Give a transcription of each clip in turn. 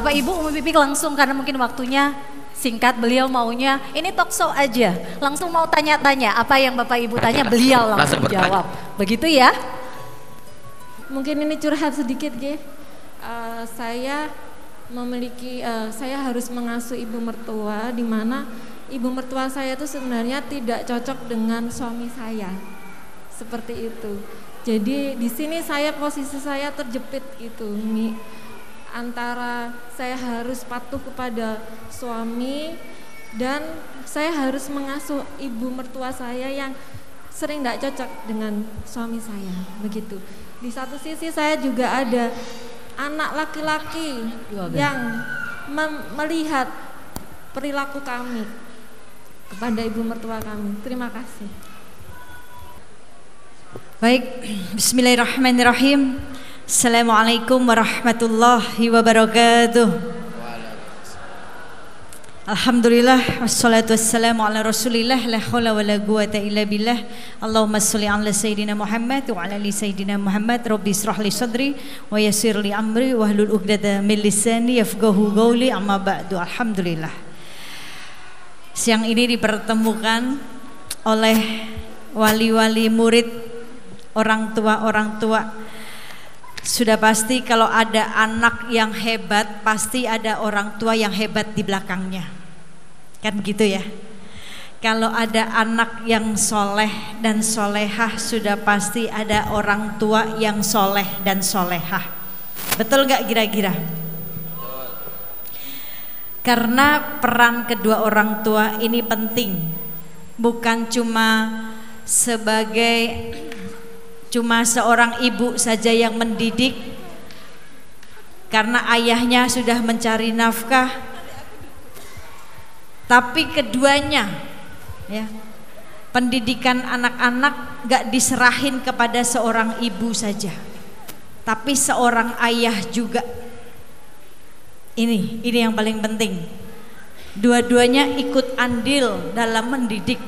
Bapak Ibu Umi Pipik langsung karena mungkin waktunya singkat, beliau maunya ini talk show aja, langsung mau tanya-tanya apa yang Bapak Ibu tanya beliau langsung jawab. Begitu ya? Mungkin ini curhat sedikit, Ge. Saya memiliki, saya harus mengasuh ibu mertua, di mana ibu mertua saya itu sebenarnya tidak cocok dengan suami saya, seperti itu. Jadi di sini posisi saya terjepit gitu, antara saya harus patuh kepada suami dan saya harus mengasuh ibu mertua saya yang sering tidak cocok dengan suami saya, begitu. Di satu sisi saya juga ada anak laki-laki yang melihat perilaku kami kepada ibu mertua kami. Terima kasih. Baik, bismillahirrahmanirrahim. Assalamualaikum warahmatullahi wabarakatuh. Alhamdulillah, wassalatu wassalamu ala rasulillah, la hawla wa la quwata illa billah. Allahumma salli ala sayyidina Muhammad wa ala ali sayyidina Muhammad. Rabbi israh li sadri wa yassir li amri wahlul 'uqdatam min lisani yafqahu qawli, amma ba'du. Alhamdulillah, siang ini dipertemukan oleh wali-wali murid, orang tua. Sudah pasti kalau ada anak yang hebat, pasti ada orang tua yang hebat di belakangnya. Kan gitu ya. Kalau ada anak yang soleh dan solehah, sudah pasti ada orang tua yang soleh dan solehah. Betul gak kira-kira? Karena peran kedua orang tua ini penting. Bukan cuma seorang ibu saja yang mendidik, karena ayahnya sudah mencari nafkah, tapi keduanya ya, pendidikan anak-anak gak diserahin kepada seorang ibu saja, tapi seorang ayah juga. Ini yang paling penting. Dua-duanya ikut andil dalam mendidik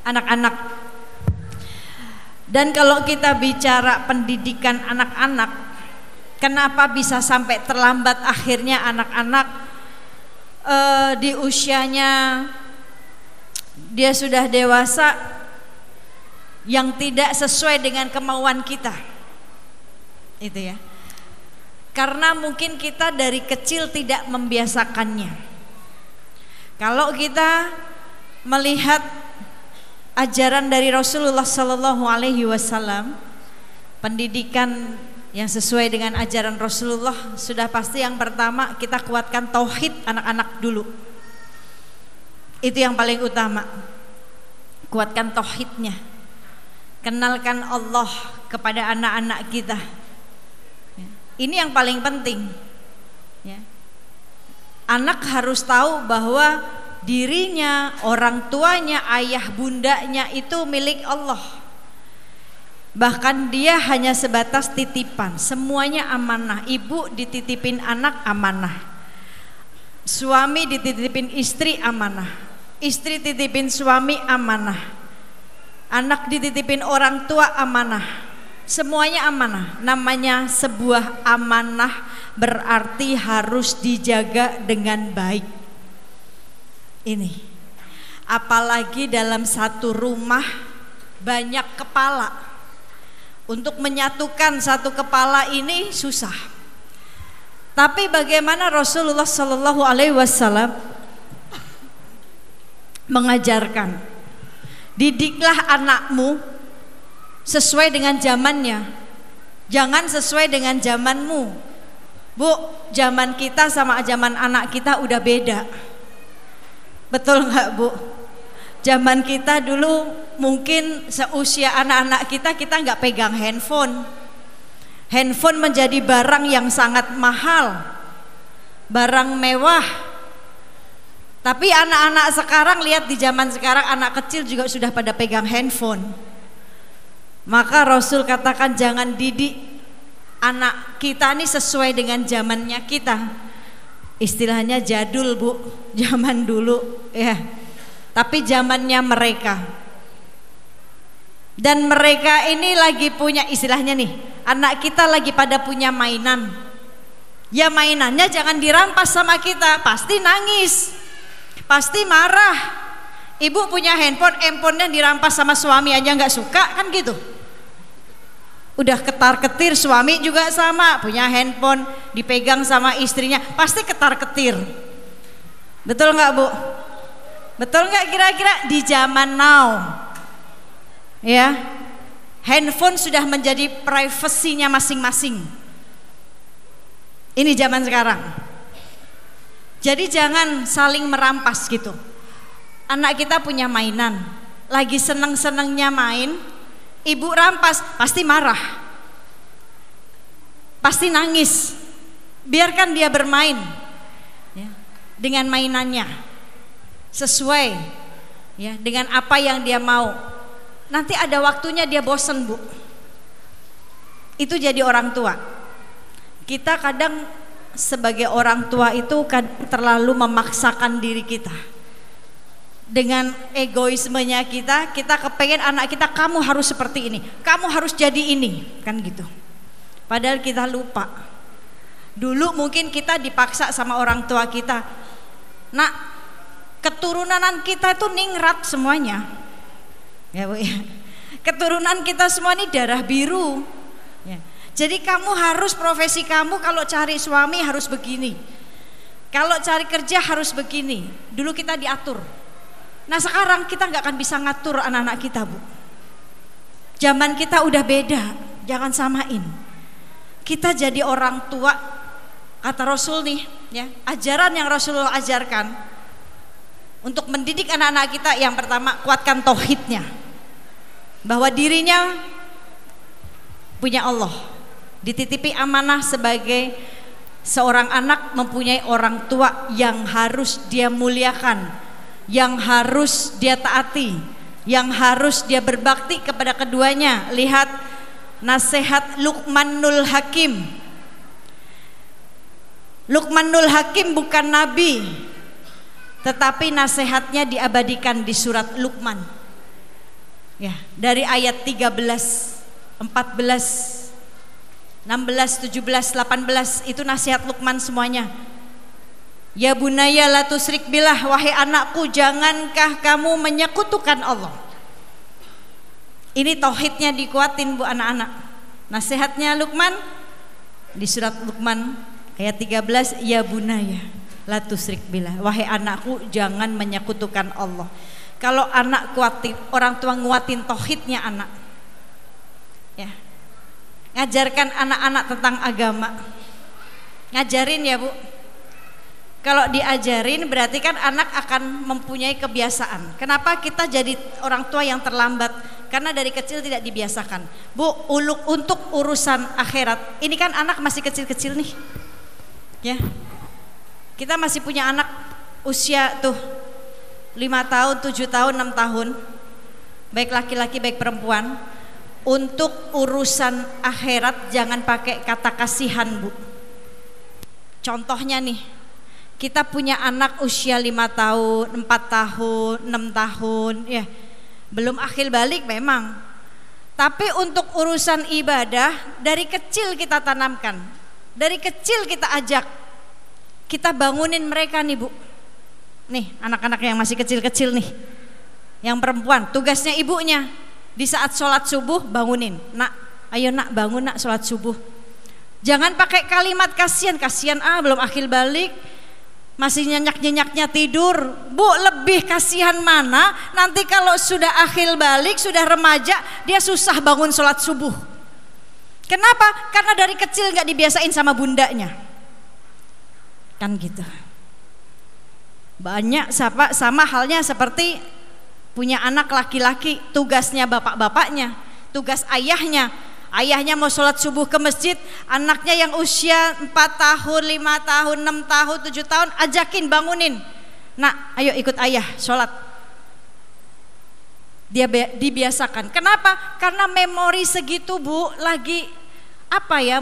anak-anak. Dan kalau kita bicara pendidikan anak-anak, kenapa bisa sampai terlambat akhirnya anak-anak di usianya dia sudah dewasa yang tidak sesuai dengan kemauan kita, itu ya. Karena mungkin kita dari kecil tidak membiasakannya. Kalau kita melihat ajaran dari Rasulullah Sallallahu Alaihi Wasallam, pendidikan yang sesuai dengan ajaran Rasulullah, sudah pasti yang pertama kita kuatkan tauhid anak-anak dulu. Itu yang paling utama. Kuatkan tauhidnya, kenalkan Allah kepada anak-anak kita. Ini yang paling penting. Anak harus tahu bahwa dirinya, orang tuanya, ayah bundanya itu milik Allah. Bahkan dia hanya sebatas titipan, semuanya amanah. Ibu dititipin anak, amanah. Suami dititipin istri, amanah. Istri titipin suami, amanah. Anak dititipin orang tua, amanah. Semuanya amanah. Namanya sebuah amanah berarti harus dijaga dengan baik. Ini apalagi dalam satu rumah banyak kepala, untuk menyatukan satu kepala ini susah. Tapi bagaimana Rasulullah Sallallahu Alaihi Wasallam mengajarkan, didiklah anakmu sesuai dengan zamannya, jangan sesuai dengan zamanmu. Bu, zaman kita sama zaman anak kita udah beda. Betul nggak Bu? Zaman kita dulu mungkin seusia anak-anak kita nggak pegang handphone. Handphone menjadi barang yang sangat mahal, barang mewah. Tapi anak-anak sekarang, lihat di zaman sekarang anak kecil juga sudah pada pegang handphone. Maka Rasul katakan jangan didik anak kita ini sesuai dengan zamannya kita. Istilahnya jadul Bu, zaman dulu ya. Tapi zamannya mereka. Dan mereka ini lagi punya istilahnya nih, anak kita lagi pada punya mainan. Ya mainannya jangan dirampas sama kita, pasti nangis, pasti marah. Ibu punya handphonenya dirampas sama suami aja nggak suka kan gitu. Udah ketar-ketir, suami juga sama, punya handphone dipegang sama istrinya, pasti ketar-ketir. Betul nggak Bu? Betul nggak kira-kira di zaman now? Ya, handphone sudah menjadi privasinya masing-masing. Ini zaman sekarang. Jadi jangan saling merampas gitu. Anak kita punya mainan, lagi seneng-senengnya main, ibu rampas, pasti marah, pasti nangis. Biarkan dia bermain ya, dengan mainannya sesuai ya dengan apa yang dia mau. Nanti ada waktunya dia bosen Bu. Itu jadi orang tua. Kita kadang sebagai orang tua itu terlalu memaksakan diri kita. Dengan egoismenya kita kepengen anak kita, kamu harus seperti ini, kamu harus jadi ini, kan gitu. Padahal kita lupa. Dulu mungkin kita dipaksa sama orang tua kita. Nak, keturunan kita itu ningrat semuanya. Ya Bu ya. Keturunan kita semua ini darah biru. Ya. Jadi kamu harus, profesi kamu kalau cari suami harus begini, kalau cari kerja harus begini. Dulu kita diatur. Nah sekarang kita nggak akan bisa ngatur anak-anak kita Bu. Zaman kita udah beda, jangan samain. Kita jadi orang tua, kata Rasul nih ya, ajaran yang Rasulullah ajarkan untuk mendidik anak-anak kita, yang pertama kuatkan tauhidnya, bahwa dirinya punya Allah, dititipi amanah sebagai seorang anak, mempunyai orang tua yang harus dia muliakan, yang harus dia taati, yang harus dia berbakti kepada keduanya. Lihat nasihat Luqmanul Hakim. Luqmanul Hakim bukan nabi, tetapi nasihatnya diabadikan di surat Luqman ya, dari ayat 13, 14, 16, 17, 18, itu nasihat Luqman semuanya. Ya bunaya la tusyrik billah, wahai anakku jangankah kamu menyekutukan Allah. Ini tauhidnya dikuatin Bu anak-anak. Nasihatnya Luqman di surat Luqman ayat 13, ya bunaya la tusyrik billah, wahai anakku jangan menyekutukan Allah. Kalau anak kuatin, orang tua nguatin tauhidnya anak ya, ngajarkan anak-anak tentang agama, ngajarin ya Bu. Kalau diajarin berarti kan anak akan mempunyai kebiasaan. Kenapa kita jadi orang tua yang terlambat? Karena dari kecil tidak dibiasakan Bu, untuk urusan akhirat. Ini kan anak masih kecil-kecil nih ya. Kita masih punya anak usia tuh 5 tahun, 7 tahun, 6 tahun, baik laki-laki baik perempuan. Untuk urusan akhirat jangan pakai kata kasihan Bu. Contohnya nih, kita punya anak usia 5 tahun, 4 tahun, 6 tahun ya, belum akil balik memang. Tapi untuk urusan ibadah dari kecil kita tanamkan, dari kecil kita ajak, kita bangunin mereka nih Bu. Nih anak-anak yang masih kecil-kecil nih, yang perempuan, tugasnya ibunya di saat sholat subuh bangunin, nak, ayo nak bangun nak sholat subuh. Jangan pakai kalimat kasihan belum akil balik, masih nyenyak-nyenyaknya tidur. Bu, lebih kasihan mana nanti kalau sudah akil balik, sudah remaja, dia susah bangun sholat subuh. Kenapa? Karena dari kecil gak dibiasain sama bundanya, kan gitu. Banyak sama halnya seperti punya anak laki-laki, tugasnya bapak-bapaknya, tugas ayahnya. Ayahnya mau sholat subuh ke masjid, anaknya yang usia 4 tahun, 5 tahun, 6 tahun, 7 tahun, ajakin, bangunin. Nak, ayo ikut ayah sholat. Dia dibiasakan. Kenapa? Karena memori segitu Bu, lagi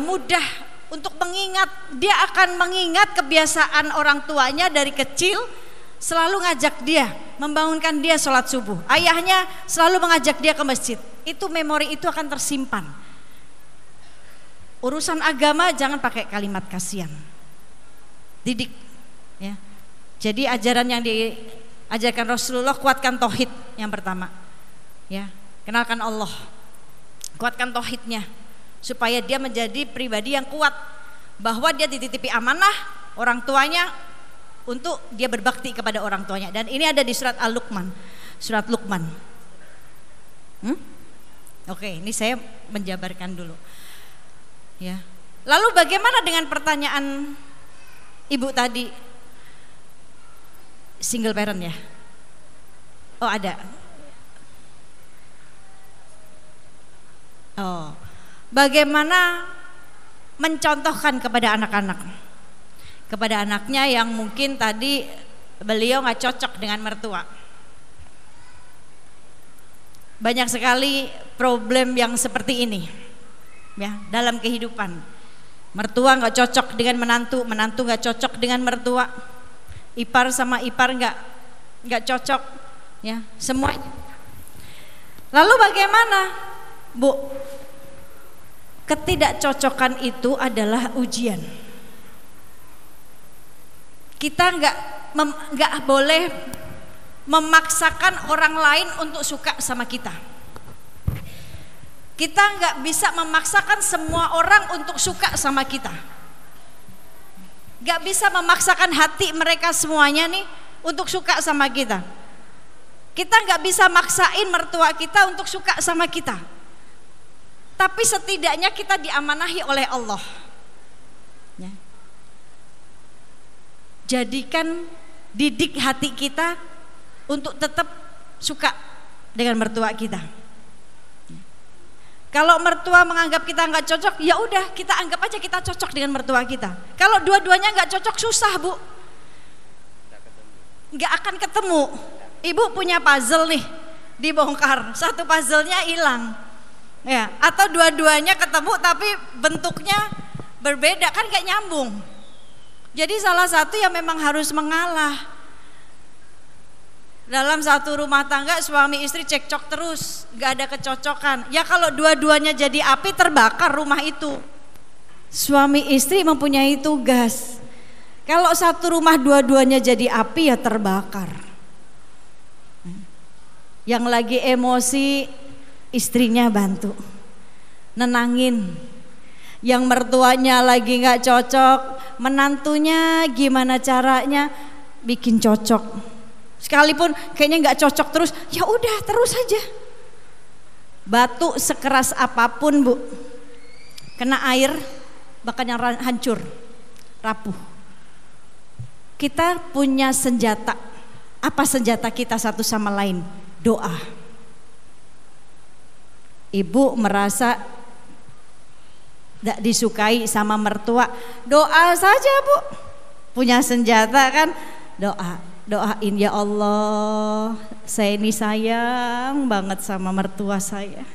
mudah untuk mengingat. Dia akan mengingat kebiasaan orang tuanya dari kecil, selalu ngajak dia, membangunkan dia sholat subuh. Ayahnya selalu mengajak dia ke masjid. Itu memori itu akan tersimpan. Urusan agama jangan pakai kalimat kasihan. didik ya. Jadi ajaran yang diajarkan Rasulullah, kuatkan tauhid yang pertama ya, kenalkan Allah, kuatkan tauhidnya supaya dia menjadi pribadi yang kuat, bahwa dia dititipi amanah orang tuanya untuk dia berbakti kepada orang tuanya. Dan ini ada di surat Al-Luqman, surat Luqman. Oke, ini saya menjabarkan dulu ya. Lalu bagaimana dengan pertanyaan ibu tadi, single parent ya? Oh ada. Oh, bagaimana mencontohkan kepada anak-anak, kepada anaknya yang mungkin tadi beliau nggak cocok dengan mertua. Banyak sekali problem yang seperti ini ya dalam kehidupan. Mertua nggak cocok dengan menantu, menantu nggak cocok dengan mertua, ipar sama ipar nggak cocok ya, semuanya. Lalu bagaimana, Bu? Ketidakcocokan itu adalah ujian. Kita nggak boleh memaksakan orang lain untuk suka sama kita. Kita nggak bisa memaksakan semua orang untuk suka sama kita. Nggak bisa memaksakan hati mereka semuanya nih untuk suka sama kita. Kita nggak bisa maksain mertua kita untuk suka sama kita. Tapi setidaknya kita diamanahi oleh Allah ya. Jadikan, didik hati kita untuk tetap suka dengan mertua kita. Kalau mertua menganggap kita nggak cocok, ya udah kita anggap aja kita cocok dengan mertua kita. Kalau dua-duanya nggak cocok, susah, Bu, nggak akan ketemu. Ibu punya puzzle nih, dibongkar, satu puzzle-nya hilang ya, atau dua-duanya ketemu tapi bentuknya berbeda, kan nggak nyambung. Jadi salah satu yang memang harus mengalah. Dalam satu rumah tangga suami istri cekcok terus, gak ada kecocokan. Ya kalau dua-duanya jadi api, terbakar rumah itu. Suami istri mempunyai tugas. Kalau satu rumah dua-duanya jadi api, ya terbakar. Yang lagi emosi, istrinya bantu nenangin. Yang mertuanya lagi gak cocok, menantunya gimana caranya bikin cocok. Sekalipun kayaknya nggak cocok terus, ya udah terus aja. Batu sekeras apapun, Bu, kena air bakalnya hancur, rapuh. Kita punya senjata. Apa senjata kita satu sama lain? Doa. Ibu merasa tidak disukai sama mertua, doa saja, Bu. Punya senjata kan, doa. Doain, ya Allah, saya ini sayang banget sama mertua saya.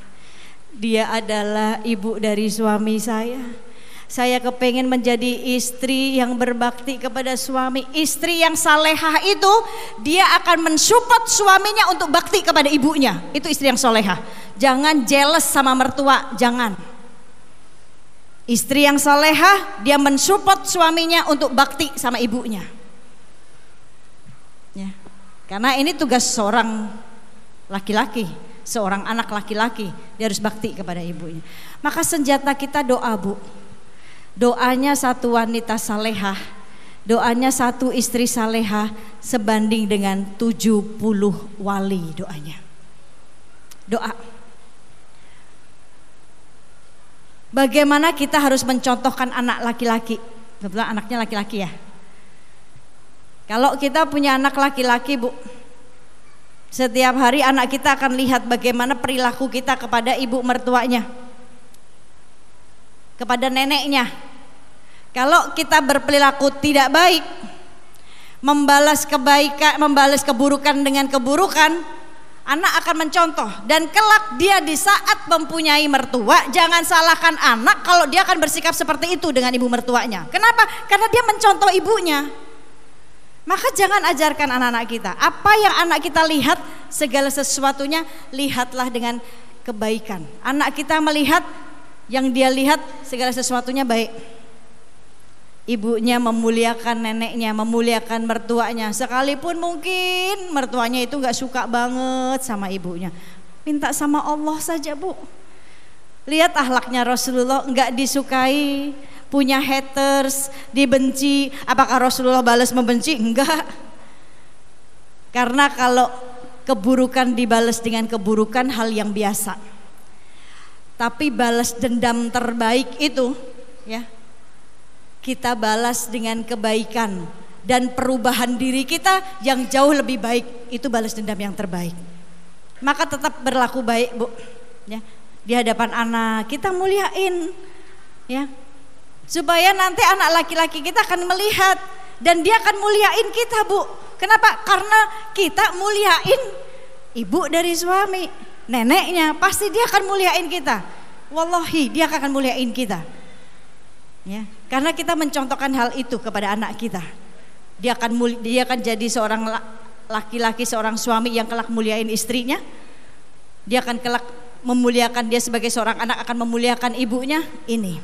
Dia adalah ibu dari suami saya. Saya kepengen menjadi istri yang berbakti kepada suami. Istri yang salehah itu, dia akan mensupport suaminya untuk bakti kepada ibunya. Itu istri yang salehah. Jangan jealous sama mertua, jangan. Istri yang salehah, dia mensupport suaminya untuk bakti sama ibunya. Ya, karena ini tugas seorang laki-laki, seorang anak laki-laki, dia harus bakti kepada ibunya. Maka senjata kita doa, Bu. Doanya satu wanita salehah, doanya satu istri salehah sebanding dengan 70 wali doanya. Doa. Bagaimana kita harus mencontohkan anak laki-laki? Kebetulan anaknya laki-laki ya. Kalau kita punya anak laki-laki, Bu, setiap hari anak kita akan lihat bagaimana perilaku kita kepada ibu mertuanya, kepada neneknya. Kalau kita berperilaku tidak baik, membalas kebaikan, membalas keburukan dengan keburukan, anak akan mencontoh. Dan kelak dia di saat mempunyai mertua, jangan salahkan anak kalau dia akan bersikap seperti itu dengan ibu mertuanya. Kenapa? Karena dia mencontoh ibunya. Maka jangan ajarkan anak-anak kita. Apa yang anak kita lihat, segala sesuatunya lihatlah dengan kebaikan. Anak kita melihat, yang dia lihat segala sesuatunya baik. ibunya memuliakan neneknya, memuliakan mertuanya, sekalipun mungkin mertuanya itu nggak suka banget sama ibunya, minta sama Allah saja, Bu. Lihat akhlaknya Rasulullah, nggak disukai, punya haters, dibenci. Apakah Rasulullah balas membenci? Enggak. Karena kalau keburukan dibalas dengan keburukan hal yang biasa. Tapi balas dendam terbaik itu, ya, kita balas dengan kebaikan dan perubahan diri kita yang jauh lebih baik, itu balas dendam yang terbaik. Maka tetap berlaku baik, Bu, ya, di hadapan anak kita muliain, ya, supaya nanti anak laki-laki kita akan melihat dan dia akan muliain kita, Bu. Kenapa? Karena kita muliain ibu dari suami, neneknya, pasti dia akan muliain kita. Wallahi dia akan muliain kita, ya, karena kita mencontohkan hal itu kepada anak kita. Dia akan jadi seorang laki-laki, seorang suami yang kelak muliain istrinya. Dia akan kelak memuliakan, dia sebagai seorang anak akan memuliakan ibunya. Ini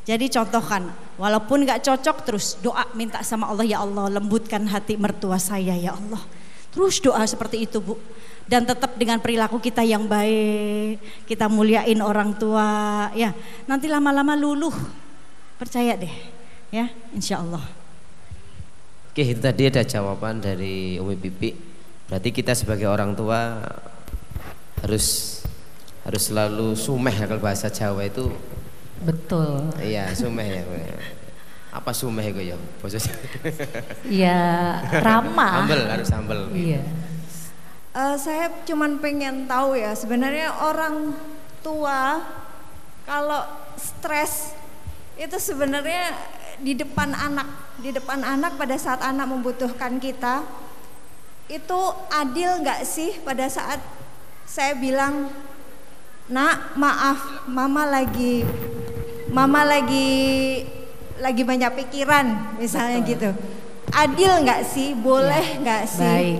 jadi contohkan, walaupun gak cocok, terus doa, minta sama Allah, ya Allah lembutkan hati mertua saya, ya Allah. Terus doa seperti itu, Bu. Dan tetap dengan perilaku kita yang baik, kita muliain orang tua, ya, nanti lama-lama luluh, percaya deh, ya, insya Allah. Oke, itu tadi ada jawaban dari Umi Pipi. Berarti kita sebagai orang tua harus selalu sumeh, ya, kalau bahasa Jawa itu. Betul. Iya, sumeh ya. Apa sumeh itu ya? Iya, ramah. Humble, harus humble. Iya. Saya cuman pengen tahu ya, sebenarnya orang tua kalau stres itu sebenarnya di depan anak pada saat anak membutuhkan kita, itu adil nggak sih pada saat saya bilang, nak maaf, mama lagi banyak pikiran misalnya. Betul. Gitu, adil nggak sih, boleh nggak sih? Baik.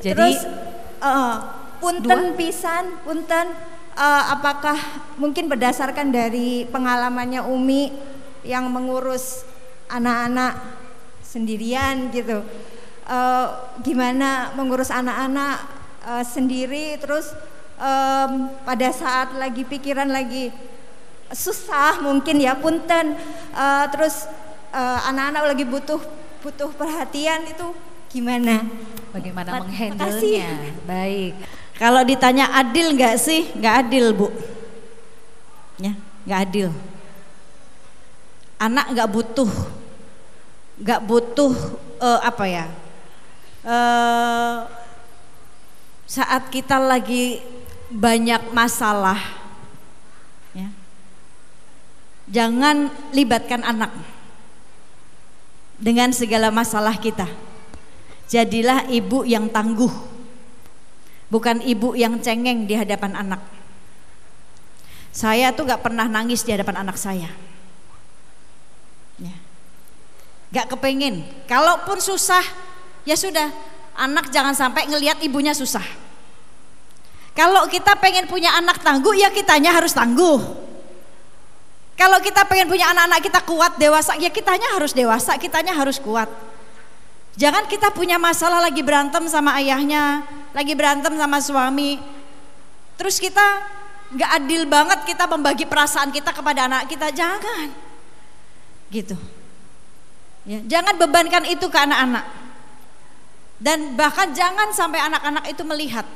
Jadi terus punten pisan, apakah mungkin berdasarkan dari pengalamannya Umi yang mengurus anak-anak sendirian gitu, gimana mengurus anak-anak sendiri, terus pada saat lagi pikiran lagi susah mungkin ya, punten, terus anak-anak lagi butuh perhatian, itu gimana? Bagaimana menghandle-nya? Baik. Kalau ditanya adil nggak sih? Nggak adil, Bu. Ya, nggak adil. Anak nggak butuh apa ya? Saat kita lagi banyak masalah, ya, jangan libatkan anak dengan segala masalah kita. Jadilah ibu yang tangguh, bukan ibu yang cengeng di hadapan anak. Saya tuh gak pernah nangis di hadapan anak saya, ya. Gak kepengen. Kalaupun susah, ya sudah, anak jangan sampai ngelihat ibunya susah. Kalau kita pengen punya anak tangguh, ya kitanya harus tangguh. Kalau kita pengen punya anak-anak kita kuat, dewasa, ya kitanya harus dewasa, kitanya harus kuat. Jangan kita punya masalah lagi berantem sama ayahnya, lagi berantem sama suami, terus kita gak adil banget kita membagi perasaan kita kepada anak kita. Jangan gitu, ya, jangan bebankan itu ke anak-anak. Dan bahkan jangan sampai anak-anak itu melihat.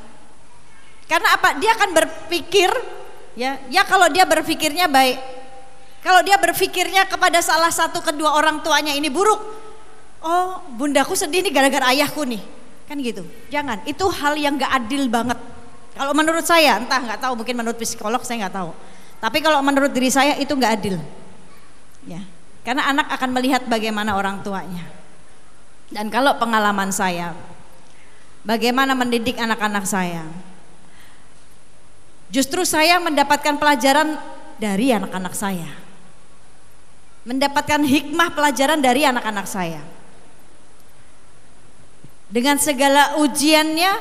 Karena apa? Dia akan berpikir, ya kalau dia berpikirnya baik, kalau dia berpikirnya kepada salah satu kedua orang tuanya ini buruk, oh bundaku sedih nih gara-gara ayahku nih, kan gitu. Jangan, itu hal yang gak adil banget. Kalau menurut saya, entah, nggak tahu, mungkin menurut psikolog saya nggak tahu. Tapi kalau menurut diri saya itu nggak adil, ya. Karena anak akan melihat bagaimana orang tuanya. Dan kalau pengalaman saya, bagaimana mendidik anak-anak saya, justru saya mendapatkan pelajaran dari anak-anak saya, mendapatkan hikmah pelajaran dari anak-anak saya. Dengan segala ujiannya,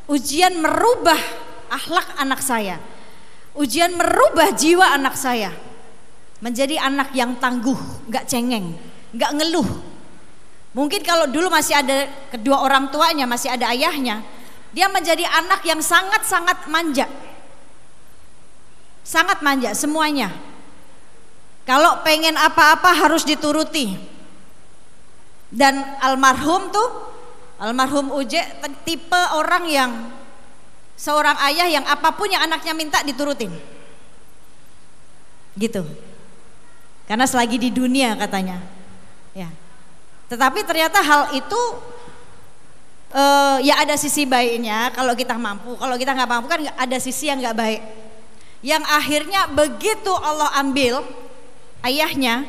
ujian merubah akhlak anak saya, ujian merubah jiwa anak saya menjadi anak yang tangguh, gak cengeng, nggak ngeluh. Mungkin kalau dulu masih ada kedua orang tuanya, masih ada ayahnya, dia menjadi anak yang sangat-sangat manja. Sangat manja semuanya. Kalau pengen apa-apa harus dituruti. Dan almarhum Uje tipe orang yang seorang ayah yang apapun yang anaknya minta diturutin. Gitu. Karena selagi di dunia katanya. Ya. Tetapi ternyata hal itu ya ada sisi baiknya kalau kita mampu. Kalau kita nggak mampu kan ada sisi yang nggak baik. Yang akhirnya begitu Allah ambil ayahnya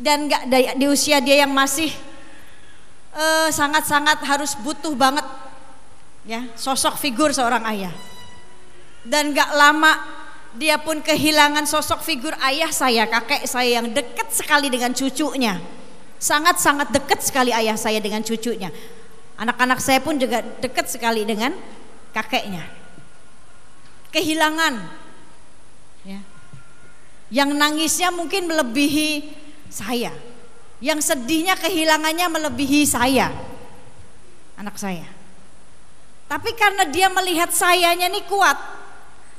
dan nggak di usia dia yang masih sangat-sangat harus butuh banget ya sosok figur seorang ayah. Dan nggak lama dia pun kehilangan sosok figur ayah saya, kakek saya yang dekat sekali dengan cucunya. Sangat-sangat dekat sekali ayah saya dengan cucunya. Anak-anak saya pun juga dekat sekali dengan kakeknya. Kehilangan ya. Yang nangisnya mungkin melebihi saya. Yang sedihnya kehilangannya melebihi saya. Anak saya. Tapi karena dia melihat sayanya nih kuat,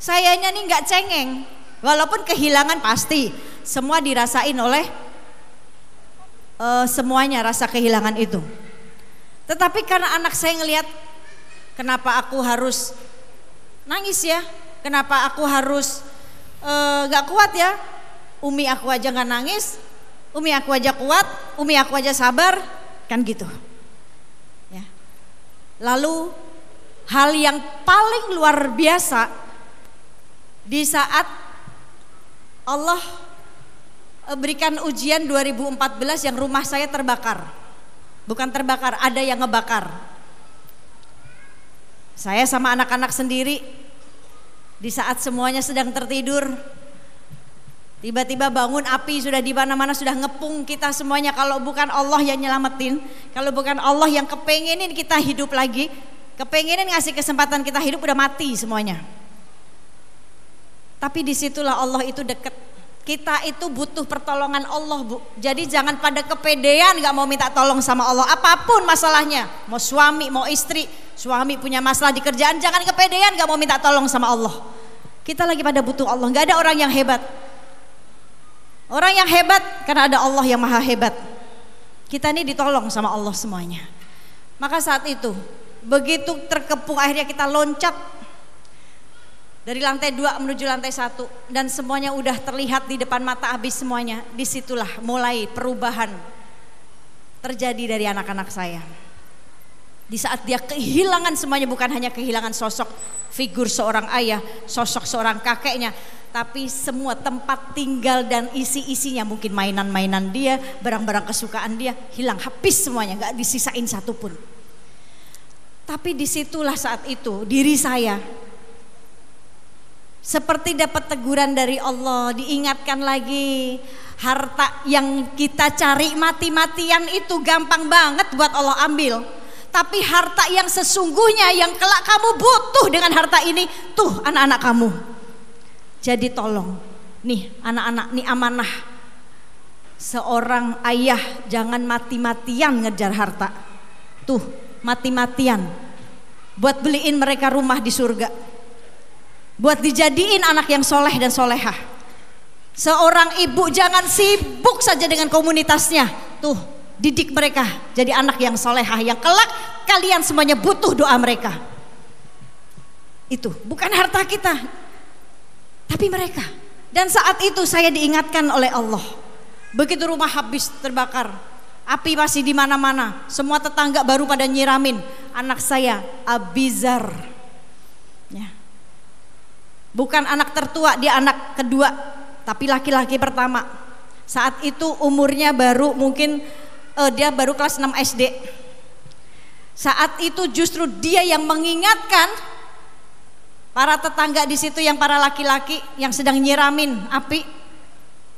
sayanya nih nggak cengeng. Walaupun kehilangan pasti semua dirasain oleh semuanya rasa kehilangan itu. Tetapi karena anak saya ngelihat, kenapa aku harus nangis ya? Kenapa aku harus gak kuat ya? Umi aku aja gak nangis, Umi aku aja kuat, Umi aku aja sabar, kan gitu. Ya. Lalu hal yang paling luar biasa di saat Allah berikan ujian 2014 yang rumah saya terbakar. Bukan terbakar, ada yang ngebakar. Saya sama anak-anak sendiri di saat semuanya sedang tertidur, tiba-tiba bangun, api sudah di mana-mana, sudah ngepung kita semuanya. Kalau bukan Allah yang nyelamatin, kalau bukan Allah yang kepengenin kita hidup lagi, kepengenin ngasih kesempatan kita hidup, udah mati semuanya. Tapi disitulah Allah itu dekat. Kita itu butuh pertolongan Allah, Bu. Jadi jangan pada kepedean gak mau minta tolong sama Allah. Apapun masalahnya, mau suami, mau istri, suami punya masalah di kerjaan, jangan kepedean gak mau minta tolong sama Allah. Kita lagi pada butuh Allah. Gak ada orang yang hebat. Orang yang hebat karena ada Allah yang maha hebat. Kita ini ditolong sama Allah semuanya. Maka saat itu begitu terkepung, akhirnya kita loncat dari lantai 2 menuju lantai 1 dan semuanya udah terlihat di depan mata habis semuanya. Disitulah mulai perubahan terjadi dari anak-anak saya. Di saat dia kehilangan semuanya, bukan hanya kehilangan sosok figur seorang ayah, sosok seorang kakeknya, tapi semua tempat tinggal dan isi-isinya, mungkin mainan-mainan dia, barang-barang kesukaan dia hilang habis semuanya, gak disisain satupun. Tapi disitulah saat itu diri saya seperti dapat teguran dari Allah, diingatkan lagi harta yang kita cari mati-matian itu gampang banget buat Allah ambil. Tapi harta yang sesungguhnya yang kelak kamu butuh dengan harta ini, tuh anak-anak kamu. Jadi tolong, nih anak-anak, nih amanah seorang ayah, jangan mati-matian ngejar harta. Tuh mati-matian buat beliin mereka rumah di surga, buat dijadiin anak yang soleh dan solehah. Seorang ibu jangan sibuk saja dengan komunitasnya. Tuh, didik mereka jadi anak yang solehah, yang kelak kalian semuanya butuh doa mereka. Itu bukan harta kita, tapi mereka. Dan saat itu saya diingatkan oleh Allah. Begitu rumah habis terbakar, api masih di mana-mana, semua tetangga baru pada nyiramin. Anak saya Abizar, ya. Bukan anak tertua, dia anak kedua, tapi laki-laki pertama. Saat itu umurnya baru mungkin dia baru kelas 6 SD. Saat itu justru dia yang mengingatkan para tetangga di situ, yang para laki-laki yang sedang nyiramin api.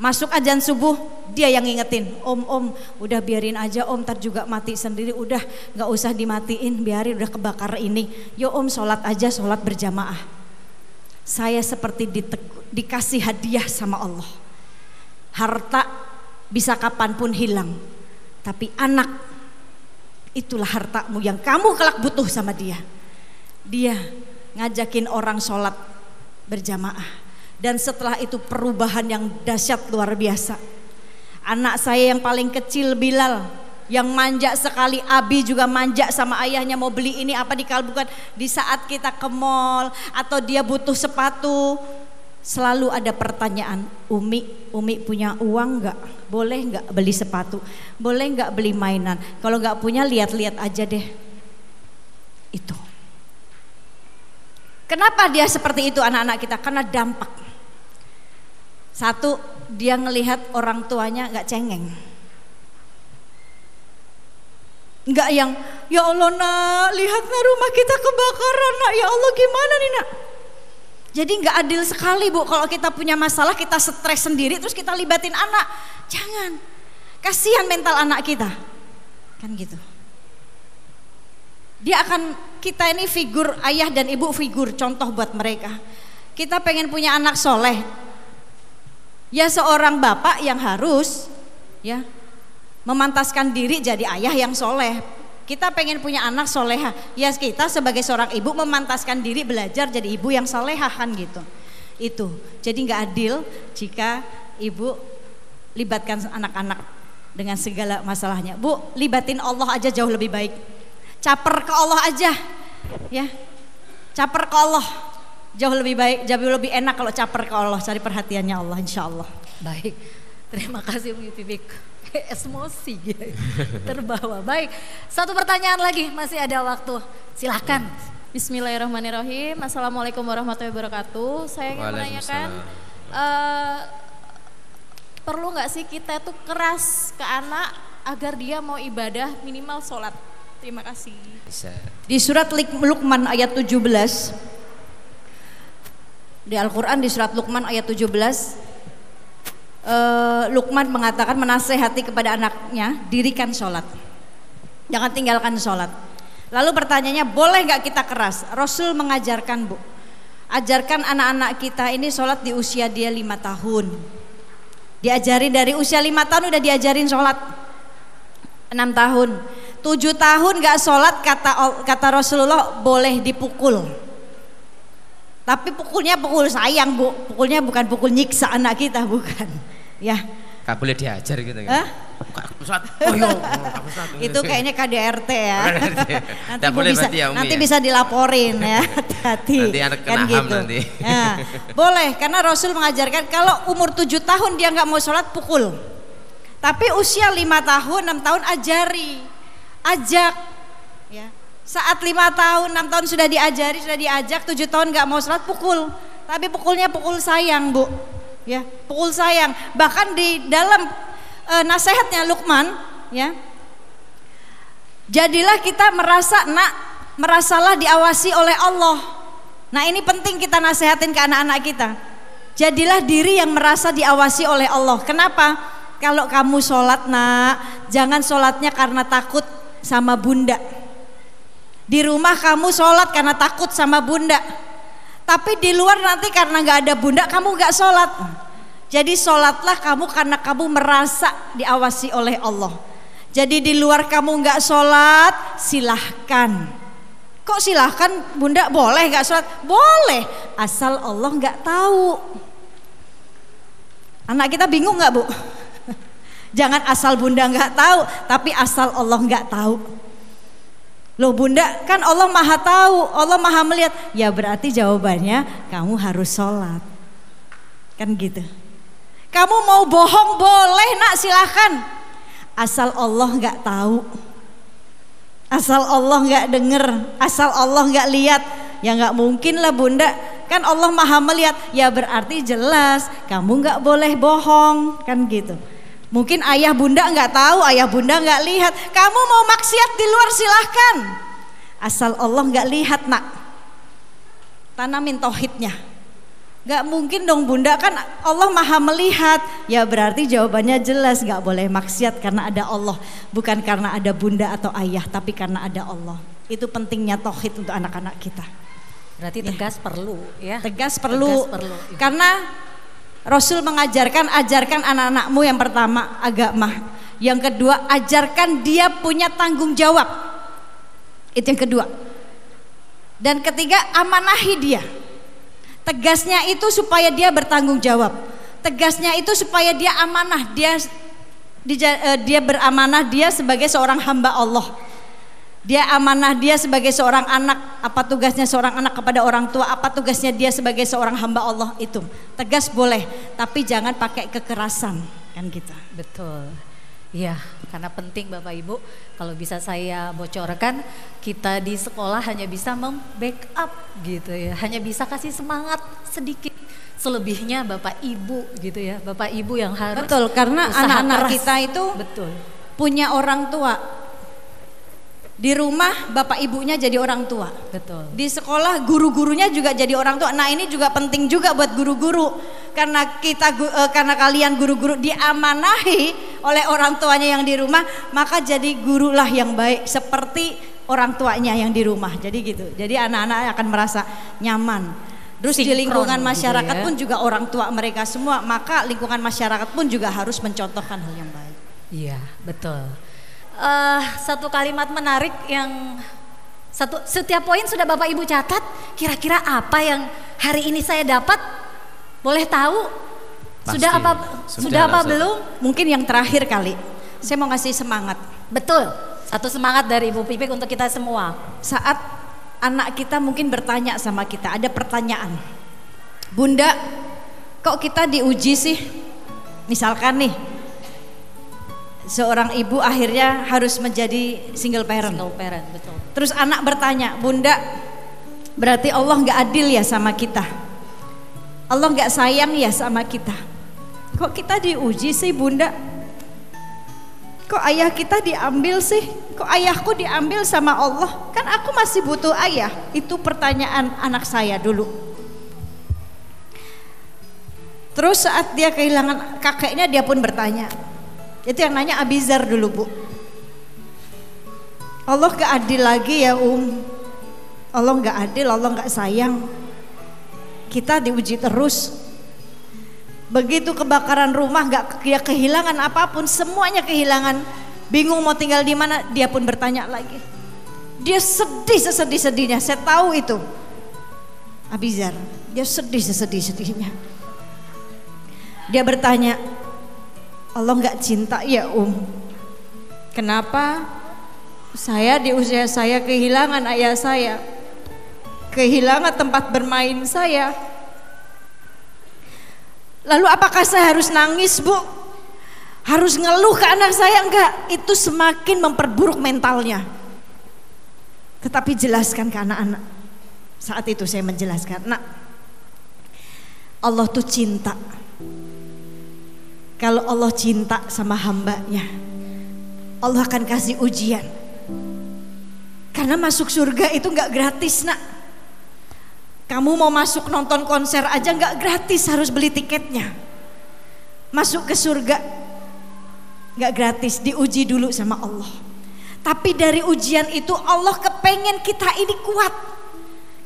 Masuk azan subuh, dia yang ngingetin, om udah biarin aja om, ntar juga mati sendiri, udah gak usah dimatiin, biarin udah kebakar ini. Yo om sholat aja, sholat berjamaah. Saya seperti dikasih hadiah sama Allah. Harta bisa kapanpun hilang. Tapi anak, itulah hartamu yang kamu kelak butuh sama dia. Dia ngajakin orang sholat berjamaah. Dan setelah itu perubahan yang dahsyat luar biasa. Anak saya yang paling kecil Bilal, yang manja sekali, Abi juga manja sama ayahnya, mau beli ini apa dikalbukan. Di saat kita ke mall atau dia butuh sepatu, selalu ada pertanyaan, Umi punya uang nggak? Boleh nggak beli sepatu? Boleh nggak beli mainan? Kalau nggak punya lihat-lihat aja deh. Itu. Kenapa dia seperti itu anak-anak kita? Karena dampak. Satu, dia ngelihat orang tuanya nggak cengeng. Nggak yang, ya Allah nak, lihat nak rumah kita kebakaran nak, ya Allah gimana nih nak. Jadi nggak adil sekali Bu, kalau kita punya masalah kita stres sendiri terus kita libatin anak. Jangan, kasihan mental anak kita. Kan gitu. Dia akan, kita ini figur ayah dan ibu, figur contoh buat mereka. Kita pengen punya anak soleh, ya seorang bapak yang harus ya memantaskan diri jadi ayah yang soleh. Kita pengen punya anak soleha, ya kita sebagai seorang ibu memantaskan diri belajar jadi ibu yang soleha kan gitu. Itu, jadi nggak adil jika ibu libatkan anak-anak dengan segala masalahnya. Bu, libatin Allah aja jauh lebih baik. Caper ke Allah aja, ya. Caper ke Allah jauh lebih baik, jauh lebih enak kalau caper ke Allah, cari perhatiannya Allah, insya Allah. Baik, terima kasih Bu Pipik. Emosi terbawa. Baik, satu pertanyaan lagi, masih ada waktu, silakan. Bismillahirrahmanirrahim. Assalamualaikum warahmatullahi wabarakatuh. Saya ingin menanyakan, perlu nggak sih kita tuh keras ke anak agar dia mau ibadah minimal sholat? Terima kasih. Bisa. Di surat Luqman ayat 17, di Al-Quran di surat Luqman ayat 17, Luqman mengatakan, menasehati kepada anaknya, dirikan sholat, jangan tinggalkan sholat. Lalu pertanyaannya, boleh gak kita keras? Rasul mengajarkan Bu, ajarkan anak-anak kita ini sholat di usia dia 5 tahun. Diajari dari usia 5 tahun udah diajarin sholat. 6 tahun 7 tahun gak sholat, kata Rasulullah boleh dipukul. Tapi pukulnya pukul sayang Bu, pukulnya bukan pukul nyiksa anak kita, bukan. Ya. Gak boleh diajar gitu kan? Itu kayaknya KDRT ya. Nanti ya? bisa dilaporin ya. Hati-hati. Nanti anak kena HAM nanti. Ya, boleh, karena Rasul mengajarkan kalau umur 7 tahun dia nggak mau sholat, pukul. Tapi usia 5 tahun, 6 tahun ajak. Ya. Saat 5 tahun, 6 tahun sudah diajari, sudah diajak, 7 tahun nggak mau sholat, pukul. Tapi pukulnya pukul sayang Bu. Ya, pukul sayang. Bahkan di dalam nasihatnya Luqman, ya, jadilah kita merasalah diawasi oleh Allah. Nah ini penting kita nasihatin ke anak-anak kita. Jadilah diri yang merasa diawasi oleh Allah. Kenapa? Kalau kamu sholat nak, jangan sholatnya karena takut sama bunda. Di rumah kamu sholat karena takut sama bunda. Tapi di luar nanti karena gak ada bunda kamu gak sholat. Jadi sholatlah kamu karena kamu merasa diawasi oleh Allah. Jadi di luar kamu gak sholat, silahkan. Kok silahkan bunda, boleh gak sholat? Boleh, asal Allah gak tahu. Anak kita bingung gak Bu? Jangan asal bunda gak tahu, tapi asal Allah gak tahu. Loh bunda, kan Allah maha tahu, Allah maha melihat. Ya berarti jawabannya kamu harus sholat. Kan gitu. Kamu mau bohong boleh nak, silahkan. Asal Allah gak tahu, asal Allah gak denger, asal Allah gak lihat. Ya gak mungkin lah bunda, kan Allah maha melihat. Ya berarti jelas kamu gak boleh bohong. Kan gitu. Mungkin ayah bunda nggak tahu, ayah bunda nggak lihat. Kamu mau maksiat di luar silahkan, asal Allah nggak lihat nak. Tanamin tauhidnya. Nggak mungkin dong bunda, kan Allah maha melihat. Ya berarti jawabannya jelas, nggak boleh maksiat karena ada Allah, bukan karena ada bunda atau ayah, tapi karena ada Allah. Itu pentingnya tauhid untuk anak-anak kita. Berarti tegas perlu ya. Tegas perlu. Karena Rasul mengajarkan, ajarkan anak-anakmu yang pertama agama, yang kedua ajarkan dia punya tanggung jawab, itu yang kedua, dan ketiga amanahi dia. Tegasnya itu supaya dia bertanggung jawab, tegasnya itu supaya dia amanah, dia beramanah, dia sebagai seorang hamba Allah, dia amanah, dia sebagai seorang anak. Apa tugasnya seorang anak kepada orang tua, apa tugasnya dia sebagai seorang hamba Allah. Itu tegas boleh, tapi jangan pakai kekerasan, kan kita. Betul. Ya, karena penting Bapak Ibu, kalau bisa saya bocorkan, kita di sekolah hanya bisa membackup gitu ya, hanya bisa kasih semangat sedikit. Selebihnya Bapak Ibu gitu ya, Bapak Ibu yang harus. Betul, karena anak-anak kita itu betul punya orang tua. Di rumah bapak ibunya jadi orang tua. Betul. Di sekolah guru-gurunya juga jadi orang tua. Nah, ini juga penting juga buat guru-guru. Karena karena kalian guru-guru diamanahi oleh orang tuanya yang di rumah, maka jadi gurulah yang baik seperti orang tuanya yang di rumah. Jadi gitu. Jadi anak-anak akan merasa nyaman. Terus di lingkungan masyarakat pun juga orang tua mereka semua, maka lingkungan masyarakat pun juga harus mencontohkan hal yang baik. Iya, betul. Satu kalimat menarik yang setiap poin sudah Bapak Ibu catat. Kira-kira apa yang hari ini saya dapat? Boleh tahu? Pasti. Sudah apa belum? Mungkin yang terakhir kali. Saya mau ngasih semangat. Betul. Satu semangat dari Ibu Pipik untuk kita semua. Saat anak kita mungkin bertanya sama kita, ada pertanyaan, Bunda, kok kita diuji sih? Misalkan nih, seorang ibu akhirnya harus menjadi single parent. Betul. Terus anak bertanya, Bunda, berarti Allah nggak adil ya sama kita? Allah nggak sayang ya sama kita? Kok kita diuji sih Bunda? Kok ayah kita diambil sih? Kok ayahku diambil sama Allah? Kan aku masih butuh ayah. Itu pertanyaan anak saya dulu. Terus saat dia kehilangan kakeknya, dia pun bertanya. Itu yang nanya Abizar dulu, Bu. Allah gak adil lagi ya Allah gak adil, Allah gak sayang. Kita diuji terus. Begitu kebakaran rumah, dia kehilangan apapun, semuanya kehilangan. Bingung mau tinggal di mana, dia pun bertanya lagi. Dia sedih sesedih-sedihnya, saya tahu itu. Abizar, dia sedih sesedih-sedihnya. Dia bertanya, Allah nggak cinta ya Kenapa saya di usia saya kehilangan ayah saya, kehilangan tempat bermain saya? Lalu apakah saya harus nangis, Bu? Harus ngeluh ke anak saya? Enggak, itu semakin memperburuk mentalnya. Tetapi jelaskan ke anak-anak. Saat itu saya menjelaskan, Nak, Allah tuh cinta. Kalau Allah cinta sama hambanya, Allah akan kasih ujian. Karena masuk surga itu gak gratis, Nak. Kamu mau masuk nonton konser aja gak gratis, harus beli tiketnya. Masuk ke surga gak gratis, diuji dulu sama Allah. Tapi dari ujian itu Allah kepengen kita ini kuat.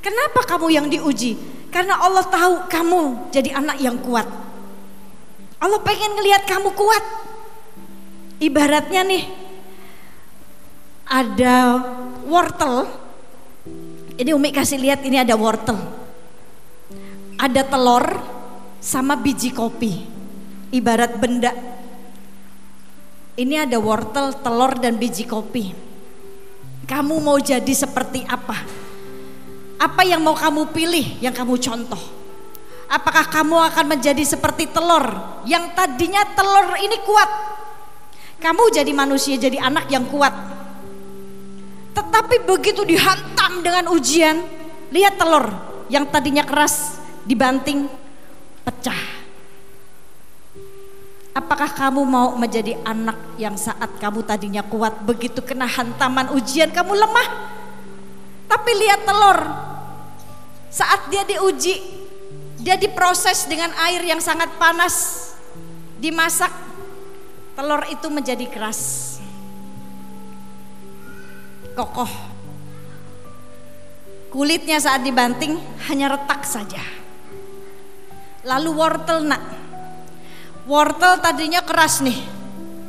Kenapa kamu yang diuji? Karena Allah tahu kamu jadi anak yang kuat. Allah pengen ngelihat kamu kuat. Ibaratnya nih, ada wortel. Ini Umi kasih lihat, ini ada wortel, ada telur sama biji kopi. Ibarat benda. Ini ada wortel, telur dan biji kopi. Kamu mau jadi seperti apa? Apa yang mau kamu pilih, yang kamu contoh? Apakah kamu akan menjadi seperti telur yang tadinya telur ini kuat? Kamu jadi manusia, jadi anak yang kuat. Tetapi begitu dihantam dengan ujian, lihat telur yang tadinya keras dibanting, pecah. Apakah kamu mau menjadi anak yang saat kamu tadinya kuat, begitu kena hantaman ujian kamu lemah? Tapi lihat telur, saat dia diuji, dia diproses dengan air yang sangat panas, dimasak, telur itu menjadi keras, kokoh. Kulitnya saat dibanting hanya retak saja. Lalu wortel, Nak, Wortel tadinya keras nih,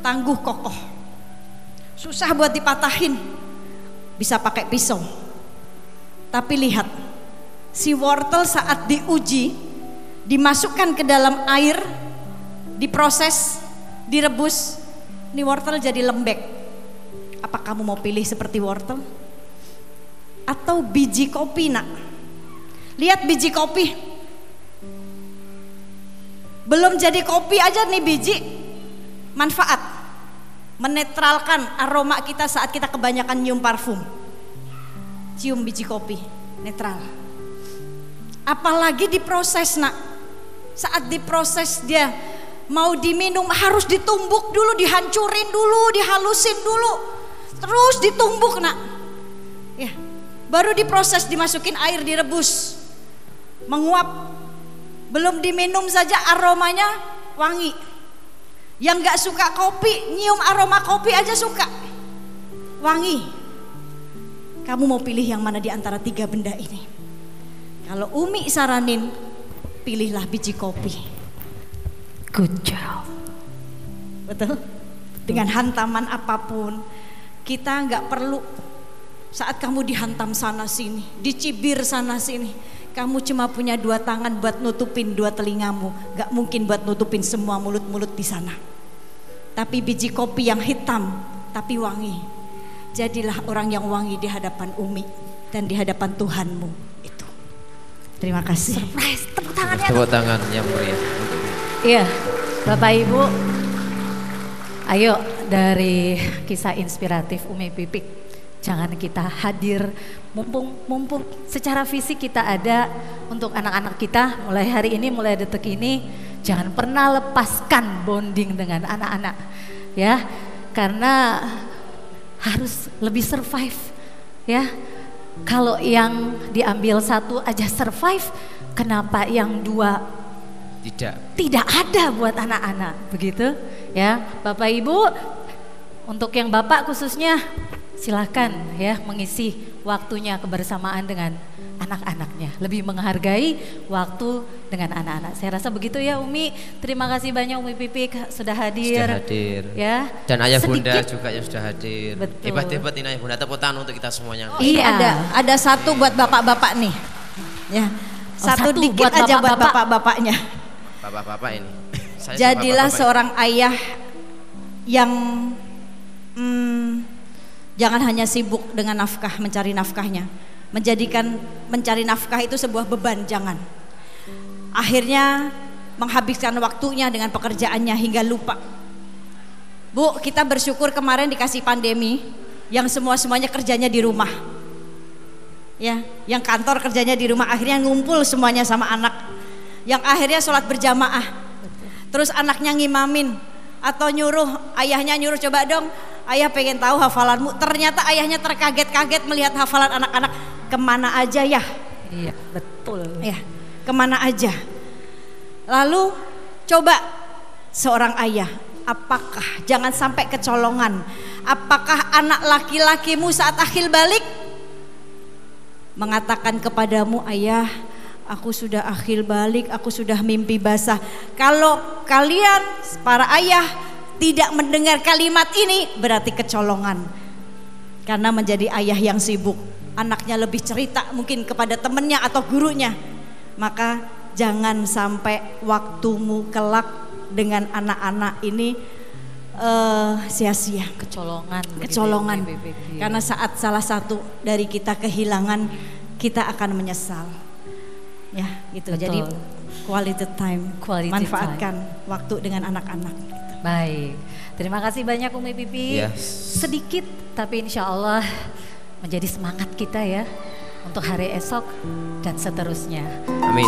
tangguh kokoh, susah buat dipatahin, bisa pakai pisau. Tapi lihat, si wortel saat diuji, dimasukkan ke dalam air, diproses, direbus, nih wortel jadi lembek. Apa kamu mau pilih seperti wortel? Atau biji kopi nak? Lihat biji kopi, belum jadi kopi aja nih biji, manfaat, menetralkan aroma kita saat kita kebanyakan nyium parfum. Cium biji kopi, netral. Apalagi diproses nak, saat diproses dia mau diminum harus ditumbuk dulu, dihancurin dulu, dihalusin dulu, terus ditumbuk nak. Ya, baru diproses, dimasukin air, direbus, menguap. Belum diminum saja aromanya wangi. Yang gak suka kopi, nyium aroma kopi aja suka, wangi. Kamu mau pilih yang mana di antara 3 benda ini? Kalau Umi saranin, pilihlah biji kopi. Good job. Betul? Dengan hantaman apapun, kita gak perlu saat kamu dihantam sana sini, dicibir sana sini, kamu cuma punya 2 tangan buat nutupin 2 telingamu, gak mungkin buat nutupin semua mulut-mulut di sana. Tapi biji kopi yang hitam tapi wangi, jadilah orang yang wangi di hadapan Umi dan di hadapan Tuhanmu itu. Terima kasih. Surprise, tepuk tangannya. Tepuk tangan yang meriah. Iya, Bapak Ibu, ayo dari kisah inspiratif Umi Pipik, jangan kita hadir, mumpung secara fisik kita ada untuk anak-anak kita. Mulai hari ini, mulai detik ini, jangan pernah lepaskan bonding dengan anak-anak, ya, karena harus lebih survive, ya. Kalau yang diambil 1 aja survive, kenapa yang 2 tidak ada buat anak-anak, begitu, ya, Bapak Ibu. Untuk yang Bapak khususnya, silahkan ya mengisi waktunya kebersamaan dengan anak-anaknya, lebih menghargai waktu dengan anak-anak. Saya rasa begitu ya Umi. Terima kasih banyak Umi Pipik sudah hadir. Ya. Dan ayah sedikit, bunda juga yang sudah hadir. Hebat-hebat ini ayah bunda. Tepuk tangan untuk kita semuanya. Iya. Ada 1 buat bapak-bapak nih. Ya. Satu dikit buat aja buat bapak-bapaknya. Bapak-bapak ini. Jadilah seorang ayah yang jangan hanya sibuk dengan nafkah, mencari nafkahnya, menjadikan mencari nafkah itu sebuah beban, jangan. Akhirnya menghabiskan waktunya dengan pekerjaannya hingga lupa. Bu, kita bersyukur kemarin dikasih pandemi, yang semuanya kerjanya di rumah. Ya, yang kantor kerjanya di rumah, akhirnya ngumpul semuanya sama anak. Yang akhirnya sholat berjamaah. Terus anaknya ngimamin atau ayahnya nyuruh, coba dong ayah pengen tahu hafalanmu. Ternyata ayahnya terkaget-kaget melihat hafalan anak-anak. Kemana aja ya? Iya, betul. Ya, kemana aja. Lalu coba seorang ayah, apakah jangan sampai kecolongan? Apakah anak laki-lakimu saat akhir balik mengatakan kepadamu, ayah, aku sudah akhir balik, aku sudah mimpi basah. Kalau kalian para ayah tidak mendengar kalimat ini, berarti kecolongan. Karena menjadi ayah yang sibuk, anaknya lebih cerita mungkin kepada temannya atau gurunya. Maka jangan sampai waktumu kelak dengan anak-anak ini sia-sia. Kecolongan. Karena saat salah satu dari kita kehilangan, kita akan menyesal. Ya, gitu. Betul. Jadi quality time, manfaatkan waktu dengan anak-anak. Baik, terima kasih banyak Umi Pipi. Sedikit tapi insya Allah menjadi semangat kita ya untuk hari esok dan seterusnya. Amin.